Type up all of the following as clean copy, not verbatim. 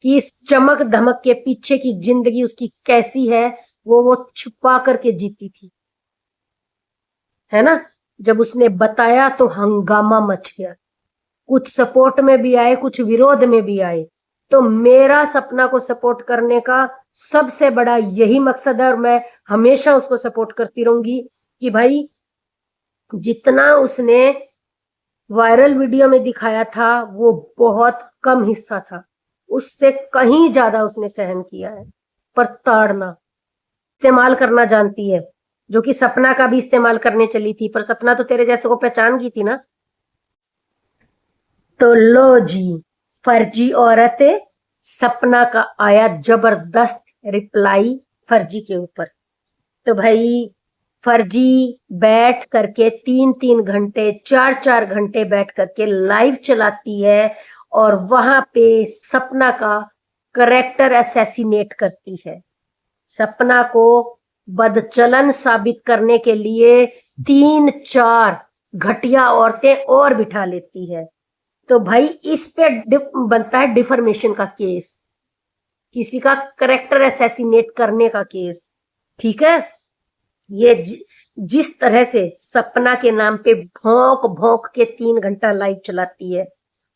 कि इस चमक धमक के पीछे की जिंदगी उसकी कैसी है वो छुपा करके जीती थी, है ना। जब उसने बताया तो हंगामा मच गया, कुछ सपोर्ट में भी आए, कुछ विरोध में भी आए। तो मेरा सपना को सपोर्ट करने का सबसे बड़ा यही मकसद है, और मैं हमेशा उसको सपोर्ट करती रहूंगी कि भाई जितना उसने वायरल वीडियो में दिखाया था वो बहुत कम हिस्सा था, उससे कहीं ज्यादा उसने सहन किया है। पर ताड़ना, इस्तेमाल करना जानती है, जो कि सपना का भी इस्तेमाल करने चली थी, पर सपना तो तेरे जैसे को पहचान गई थी ना। तो लो जी, फर्जी औरत सपना का आया जबरदस्त रिप्लाई फर्जी के ऊपर। तो भाई फर्जी बैठ करके 3-3 घंटे 4-4 घंटे बैठ करके लाइव चलाती है और वहां पे सपना का करेक्टर असैसिनेट करती है। सपना को बदचलन साबित करने के लिए 3-4 घटिया औरतें और बिठा लेती है। तो भाई इस पे बनता है डिफर्मेशन का केस, किसी का करेक्टर असैसिनेट करने का केस। ठीक है, ये जिस तरह से सपना के नाम पे भौंक भौंक के 3 घंटा लाइव चलाती है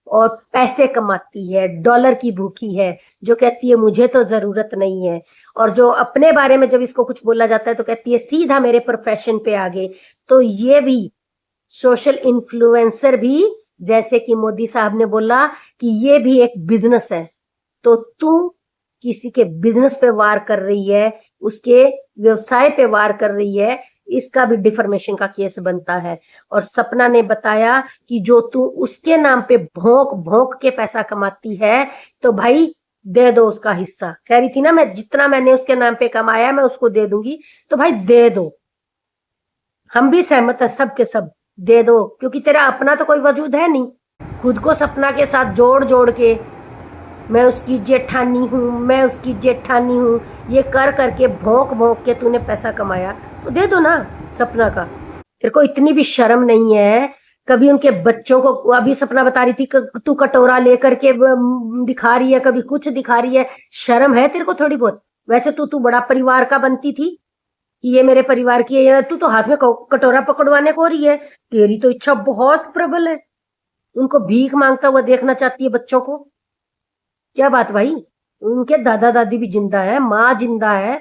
और पैसे कमाती है, डॉलर की भूखी है, जो कहती है मुझे तो जरूरत नहीं है, और जो अपने बारे में जब इसको कुछ बोला जाता है तो कहती है सीधा मेरे प्रोफेशन पे आ गए। तो ये भी सोशल इन्फ्लुएंसर भी, जैसे कि मोदी साहब ने बोला कि ये भी एक बिजनेस है, तो तू किसी के बिजनेस पे वार कर रही है, उसके व्यवसाय पे वार कर रही है, इसका भी डिफर्मेशन का केस बनता है। और सपना ने बताया कि जो तू उसके नाम पे भौंक भौंक के पैसा कमाती है, तो भाई दे दो उसका हिस्सा। कह रही थी ना मैं जितना मैंने उसके नाम पे कमाया मैं उसको दे दूंगी, तो भाई दे दो, हम भी सहमत है सब के सब, दे दो, क्योंकि तेरा अपना तो कोई वजूद है नहीं। खुद को सपना के साथ जोड़ जोड़ के मैं उसकी जेठानी हूँ, मैं उसकी जेठानी हूँ, ये कर करके भौंक भौंक के तूने पैसा कमाया, तो दे दो ना सपना का। तेरे को इतनी भी शर्म नहीं है? कभी उनके बच्चों को, अभी सपना बता रही थी तू कटोरा लेकर के दिखा रही है, कभी कुछ दिखा रही है, शर्म है तेरे को थोड़ी बहुत? वैसे तू बड़ा परिवार का बनती थी कि ये मेरे परिवार की है, तू तो हाथ में कटोरा पकड़वाने को रही है। तेरी तो इच्छा बहुत प्रबल है, उनको भीख मांगता हुआ देखना चाहती है बच्चों को। क्या बात भाई, उनके दादा दादी भी जिंदा है, माँ जिंदा है,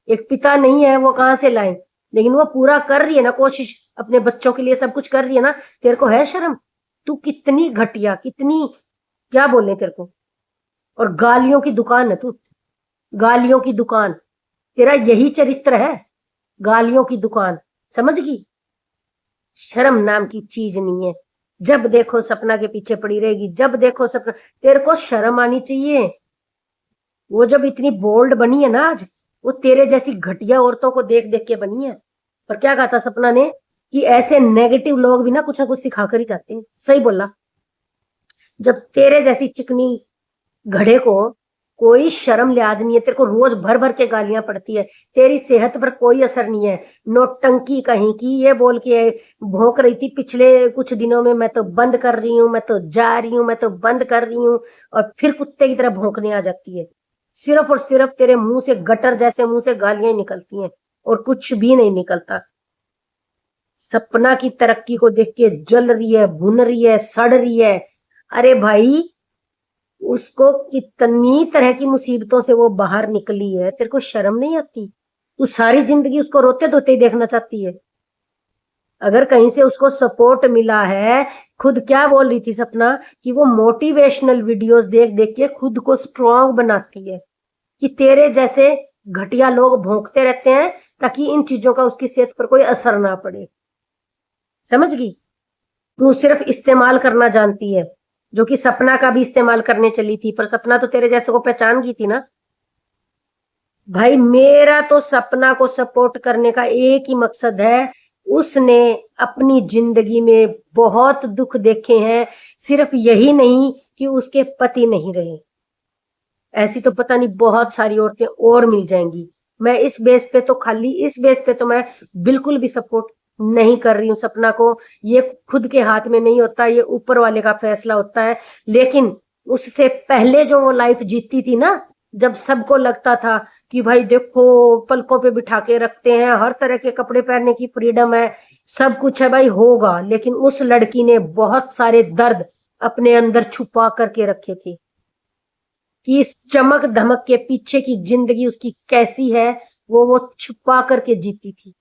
एक पिता नहीं है, वो कहां से लाए? लेकिन वो पूरा कर रही है ना कोशिश, अपने बच्चों के लिए सब कुछ कर रही है ना। तेरे को है शर्म? तू कितनी घटिया, कितनी, क्या बोले तेरे को। और गालियों की दुकान है तू, गालियों की दुकान, तेरा यही चरित्र है, गालियों की दुकान, समझ गई? शर्म नाम की चीज नहीं है, जब देखो सपना के पीछे पड़ी रहेगी, जब देखो सपना। तेरे को शर्म आनी चाहिए। वो जब इतनी बोल्ड बनी है ना आज, वो तेरे जैसी घटिया औरतों को देख देख के बनी है। पर क्या कहा था सपना ने कि ऐसे नेगेटिव लोग भी ना कुछ सिखा कर ही जाते हैं। सही बोला। जब तेरे जैसी चिकनी घड़े को कोई शर्म लिहाज नहीं है, तेरे को रोज भर भर के गालियां पड़ती है, तेरी सेहत पर कोई असर नहीं है, नोटंकी कहीं की, ये बोल के भौंक रही थी पिछले कुछ दिनों में मैं तो बंद कर रही हूँ, मैं तो जा रही हूँ, मैं तो बंद कर रही हूँ, और फिर कुत्ते की तरह भौंकने आ जाती है। सिर्फ और सिर्फ तेरे मुंह से, गटर जैसे मुंह से गालियां निकलती हैं और कुछ भी नहीं निकलता। सपना की तरक्की को देख के जल रही है, भुन रही है, सड़ रही है। अरे भाई, उसको कितनी तरह की मुसीबतों से वो बाहर निकली है, तेरे को शर्म नहीं आती? तू सारी जिंदगी उसको रोते धोते ही देखना चाहती है। अगर कहीं से उसको सपोर्ट मिला है, खुद क्या बोल रही थी सपना कि वो मोटिवेशनल वीडियोस देख देख के खुद को स्ट्रांग बनाती है, कि तेरे जैसे घटिया लोग भौंकते रहते हैं ताकि इन चीजों का उसकी सेहत पर कोई असर ना पड़े। समझ गई? तू सिर्फ इस्तेमाल करना जानती है, जो कि सपना का भी इस्तेमाल करने चली थी, पर सपना तो तेरे जैसे को पहचान गई थी ना। भाई मेरा तो सपना को सपोर्ट करने का एक ही मकसद है, उसने अपनी जिंदगी में बहुत दुख देखे हैं, सिर्फ यही नहीं कि उसके पति नहीं रहे, ऐसी तो पता नहीं बहुत सारी औरतें और मिल जाएंगी। मैं इस बेस पे तो, खाली इस बेस पे तो मैं बिल्कुल भी सपोर्ट नहीं कर रही हूँ सपना को। ये खुद के हाथ में नहीं होता, ये ऊपर वाले का फैसला होता है। लेकिन उससे पहले जो वो लाइफ जीती थी ना, जब सबको लगता था कि भाई देखो पलकों पे बिठा के रखते हैं, हर तरह के कपड़े पहनने की फ्रीडम है, सब कुछ है भाई, होगा, लेकिन उस लड़की ने बहुत सारे दर्द अपने अंदर छुपा करके रखे थे कि इस चमक धमक के पीछे की जिंदगी उसकी कैसी है, वो छुपा करके जीती थी,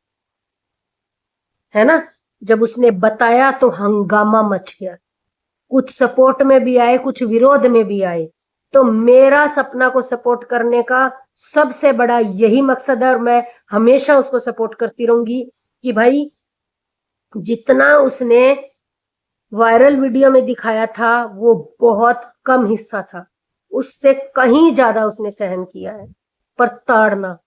है ना। जब उसने बताया तो हंगामा मच गया, कुछ सपोर्ट में भी आए, कुछ विरोध में भी आए। तो मेरा सपना को सपोर्ट करने का सबसे बड़ा यही मकसद है, और मैं हमेशा उसको सपोर्ट करती रहूंगी कि भाई जितना उसने वायरल वीडियो में दिखाया था वो बहुत कम हिस्सा था, उससे कहीं ज्यादा उसने सहन किया है प्रताड़ना,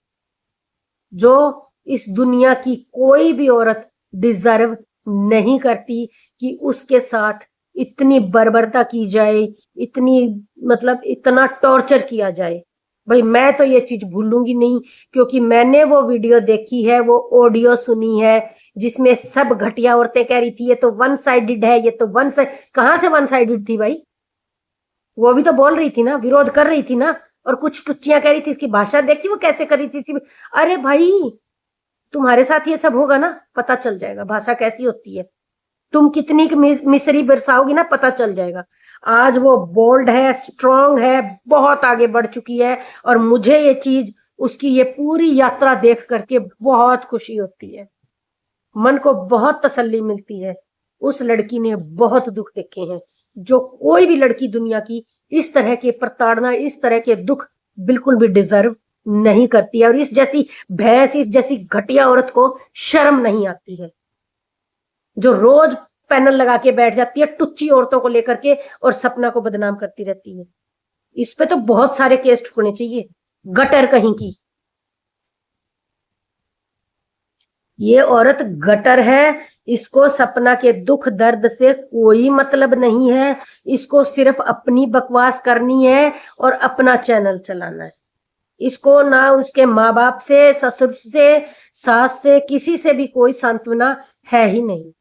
जो इस दुनिया की कोई भी औरत डिजर्व नहीं करती कि उसके साथ इतनी बर्बरता की जाए, इतनी मतलब इतना टॉर्चर किया जाए। भाई मैं तो ये चीज भूलूंगी नहीं, क्योंकि मैंने वो वीडियो देखी है, वो ऑडियो सुनी है, जिसमें सब घटिया औरतें कह रही थी ये तो वन साइडेड है, ये तो वन साइड, कहां से वन साइडेड थी भाई, वो भी तो बोल रही थी ना, विरोध कर रही थी ना। और कुछ टुच्चियां कह रही थी इसकी भाषा देखी वो कैसे कर रही थी। अरे भाई तुम्हारे साथ ये सब होगा ना, पता चल जाएगा भाषा कैसी होती है, तुम कितनी मिसरी बरसाओगी ना, पता चल जाएगा। आज वो बोल्ड है, स्ट्रांग है, बहुत आगे बढ़ चुकी है, और मुझे ये चीज उसकी ये पूरी यात्रा देख करके बहुत खुशी होती है, मन को बहुत तसल्ली मिलती है। उस लड़की ने बहुत दुख देखे हैं, जो कोई भी लड़की दुनिया की इस तरह के प्रताड़ना, इस तरह के दुख बिल्कुल भी डिजर्व नहीं करती है, और इस जैसी भैंस, इस जैसी घटिया औरत को शर्म नहीं आती है, जो रोज पैनल लगा के बैठ जाती है टुच्ची औरतों को लेकर के और सपना को बदनाम करती रहती है। इस पे तो बहुत सारे केस ठुकने चाहिए, गटर कहीं की। ये औरत गटर है, इसको सपना के दुख दर्द से कोई मतलब नहीं है, इसको सिर्फ अपनी बकवास करनी है और अपना चैनल चलाना है। इसको ना उसके माँ बाप से, ससुर से, सास से, किसी से भी कोई सांत्वना है ही नहीं।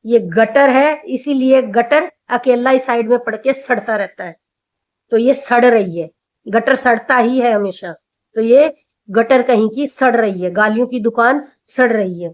ये गटर है, इसीलिए गटर अकेला ही साइड में पड़ के सड़ता रहता है। तो ये सड़ रही है, गटर सड़ता ही है हमेशा, तो ये गटर कहीं की सड़ रही है, गालियों की दुकान सड़ रही है।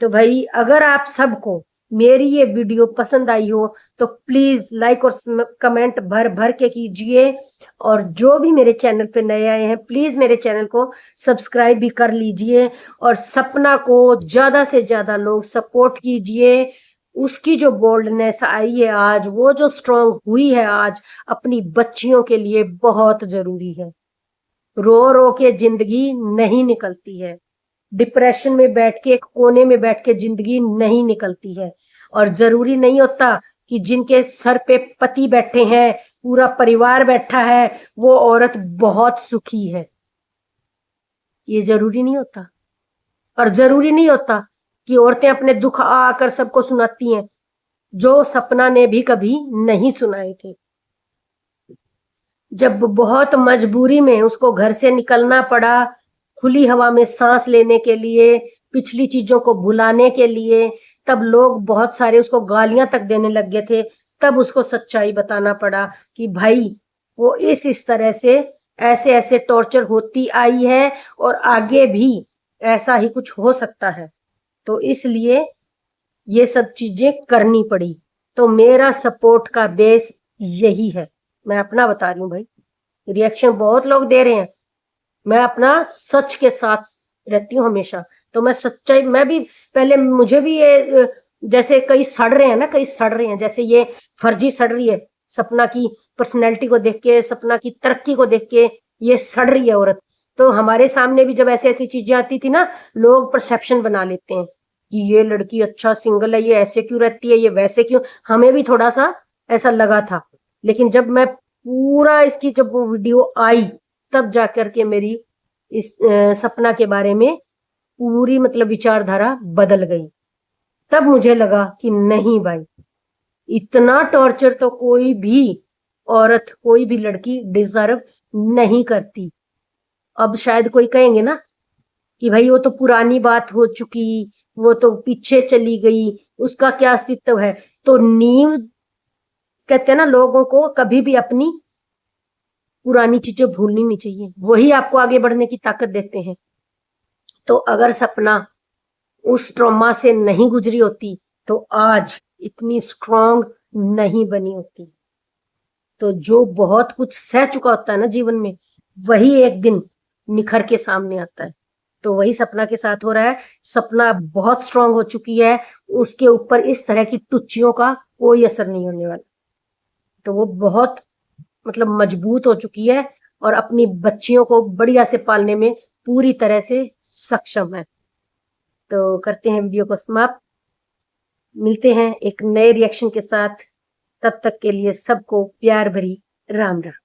तो भाई अगर आप सबको मेरी ये वीडियो पसंद आई हो तो प्लीज लाइक और कमेंट भर भर के कीजिए, और जो भी मेरे चैनल पे नए आए हैं प्लीज मेरे चैनल को सब्सक्राइब भी कर लीजिए, और सपना को ज्यादा से ज्यादा लोग सपोर्ट कीजिए। उसकी जो बोल्डनेस आई है आज, वो जो स्ट्रांग हुई है आज, अपनी बच्चियों के लिए बहुत जरूरी है। रो रो के जिंदगी नहीं निकलती है, डिप्रेशन में बैठ के एक कोने में बैठ के जिंदगी नहीं निकलती है, और जरूरी नहीं होता कि जिनके सर पे पति बैठे हैं, पूरा परिवार बैठा है, वो औरत बहुत सुखी है, ये जरूरी नहीं होता। और जरूरी नहीं होता कि औरतें अपने दुख आकर सबको सुनाती हैं, जो सपना ने भी कभी नहीं सुनाए थे। जब बहुत मजबूरी में उसको घर से निकलना पड़ा, खुली हवा में सांस लेने के लिए, पिछली चीजों को भुलाने के लिए, तब लोग बहुत सारे उसको गालियां तक देने लग गए थे। तब उसको सच्चाई बताना पड़ा कि भाई वो इस तरह से ऐसे ऐसे टॉर्चर होती आई है, और आगे भी ऐसा ही कुछ हो सकता है, तो इसलिए ये सब चीजें करनी पड़ी। तो मेरा सपोर्ट का बेस यही है, मैं अपना बता रही हूँ भाई, रिएक्शन बहुत लोग दे रहे हैं, मैं अपना सच के साथ रहती हूँ हमेशा। तो मैं सच्चाई, मैं भी पहले, मुझे भी ये जैसे कई सड़ रहे हैं ना, कई सड़ रहे हैं, जैसे ये फर्जी सड़ रही है सपना की पर्सनैलिटी को देख के, सपना की तरक्की को देख के ये सड़ रही है औरत। तो हमारे सामने भी जब ऐसी ऐसी चीजें आती थी ना, लोग परसेप्शन बना लेते हैं कि ये लड़की अच्छा सिंगल है, ये ऐसे क्यों रहती है, ये वैसे क्यों। हमें भी थोड़ा सा ऐसा लगा था, लेकिन जब मैं पूरा इसकी जब वो वीडियो आई, तब जाकर के मेरी इस सपना के बारे में पूरी मतलब विचारधारा बदल गई। तब मुझे लगा कि नहीं भाई, इतना टॉर्चर तो कोई भी औरत, कोई भी लड़की डिजर्व नहीं करती। अब शायद कोई कहेंगे ना कि भाई वो तो पुरानी बात हो चुकी, वो तो पीछे चली गई, उसका क्या अस्तित्व है। तो नींव कहते हैं ना, लोगों को कभी भी अपनी पुरानी चीजें भूलनी नहीं चाहिए, वही आपको आगे बढ़ने की ताकत देते हैं। तो अगर सपना उस ट्रॉमा से नहीं गुजरी होती तो आज इतनी स्ट्रांग नहीं बनी होती। तो जो बहुत कुछ सह चुका होता है ना जीवन में, वही एक दिन निखर के सामने आता है। तो वही सपना के साथ हो रहा है। सपना बहुत स्ट्रांग हो चुकी है, उसके ऊपर इस तरह की टुच्चियों का कोई असर नहीं होने वाला। तो वो बहुत मतलब मजबूत हो चुकी है और अपनी बच्चियों को बढ़िया से पालने में पूरी तरह से सक्षम है। तो करते हैं वीडियो को समाप्त, मिलते हैं एक नए रिएक्शन के साथ। तब तक के लिए सबको प्यार भरी राम राम।